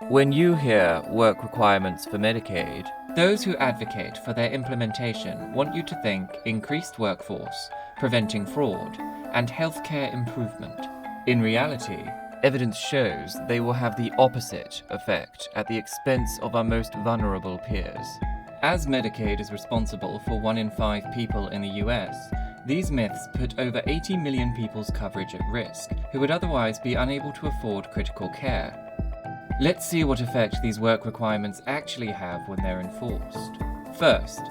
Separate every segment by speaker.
Speaker 1: When you hear work requirements for Medicaid, those who advocate for their implementation want you to think increased workforce, preventing fraud, and healthcare improvement. In reality, evidence shows they will have the opposite effect at the expense of our most vulnerable peers. As Medicaid is responsible for 1 in 5 people in the US, these myths put over 80 million people's coverage at risk, who would otherwise be unable to afford critical care. Let's see what effect these work requirements actually have when they're enforced. First,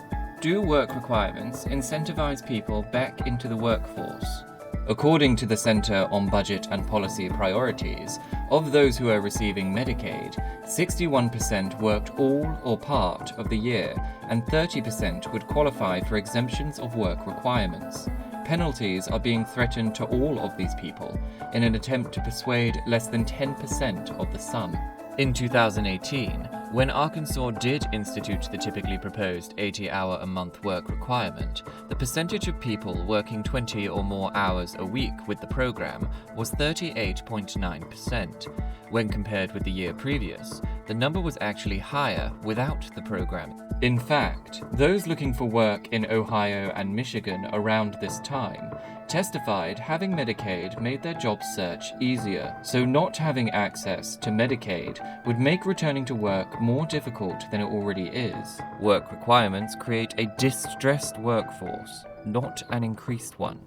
Speaker 1: do work requirements incentivize people back into the workforce? According to the Center on Budget and Policy Priorities, of those who are receiving Medicaid, 61% worked all or part of the year, and 30% would qualify for exemptions of work requirements. Penalties are being threatened to all of these people in an attempt to persuade less than 10% of the sum. In 2018, when Arkansas did institute the typically proposed 80-hour-a-month work requirement, the percentage of people working 20 or more hours a week with the program was 38.9%. When compared with the year previous, the number was actually higher without the program. In fact, those looking for work in Ohio and Michigan around this time testified having Medicaid made their job search easier, so not having access to Medicaid would make returning to work more difficult than it already is. Work requirements create a distressed workforce, not an increased one.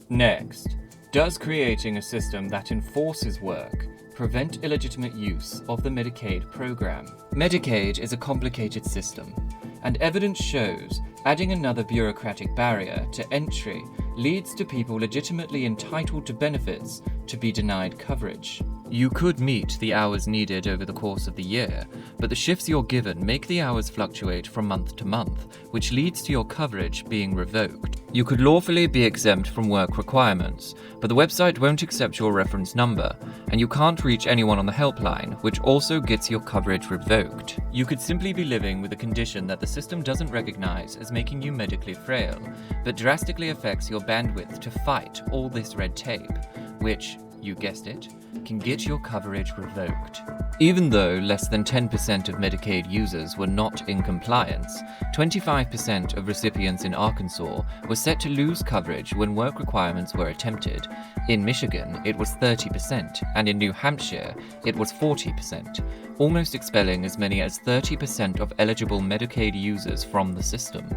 Speaker 1: Next, does creating a system that enforces work prevent illegitimate use of the Medicaid program? Medicaid is a complicated system, and evidence shows adding another bureaucratic barrier to entry leads to people legitimately entitled to benefits to be denied coverage. You could meet the hours needed over the course of the year, but the shifts you're given make the hours fluctuate from month to month, which leads to your coverage being revoked. You could lawfully be exempt from work requirements, but the website won't accept your reference number, and you can't reach anyone on the helpline, which also gets your coverage revoked. You could simply be living with a condition that the system doesn't recognize as making you medically frail, but drastically affects your bandwidth to fight all this red tape, which, you guessed it, can get your coverage revoked. Even though less than 10% of Medicaid users were not in compliance, 25% of recipients in Arkansas were set to lose coverage when work requirements were attempted. In Michigan, it was 30%, and in New Hampshire, it was 40%, almost expelling as many as 30% of eligible Medicaid users from the system.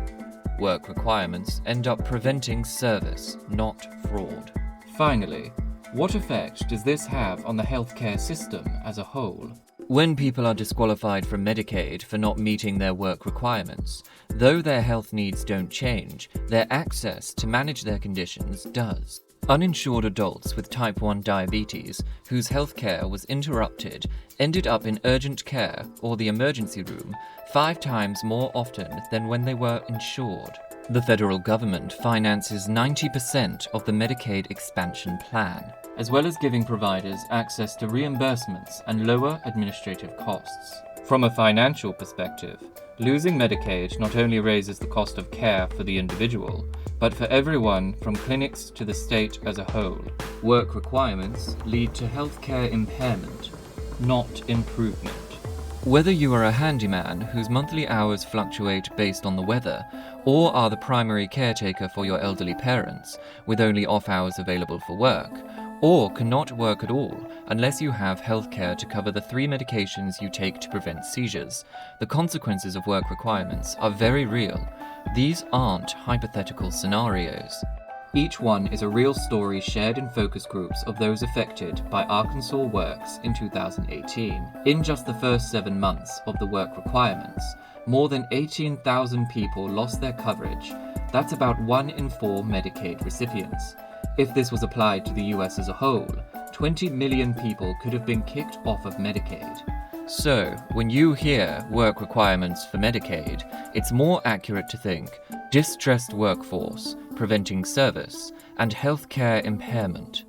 Speaker 1: Work requirements end up preventing service, not fraud. Finally, what effect does this have on the healthcare system as a whole? When people are disqualified from Medicaid for not meeting their work requirements, though their health needs don't change, their access to manage their conditions does. Uninsured adults with type 1 diabetes, whose healthcare was interrupted, ended up in urgent care or the emergency room 5 times more often than when they were insured. The federal government finances 90% of the Medicaid expansion plan, as well as giving providers access to reimbursements and lower administrative costs. From a financial perspective, losing Medicaid not only raises the cost of care for the individual, but for everyone from clinics to the state as a whole. Work requirements lead to healthcare impairment, not improvement. Whether you are a handyman whose monthly hours fluctuate based on the weather, or are the primary caretaker for your elderly parents, with only off hours available for work, or cannot work at all unless you have healthcare to cover the 3 medications you take to prevent seizures, the consequences of work requirements are very real. These aren't hypothetical scenarios. Each one is a real story shared in focus groups of those affected by Arkansas Works in 2018. In just the first 7 months of the work requirements, more than 18,000 people lost their coverage. That's about 1 in 4 Medicaid recipients. If this was applied to the US as a whole, 20 million people could have been kicked off of Medicaid. So, when you hear work requirements for Medicaid, it's more accurate to think distressed workforce, preventing service, and healthcare impairment.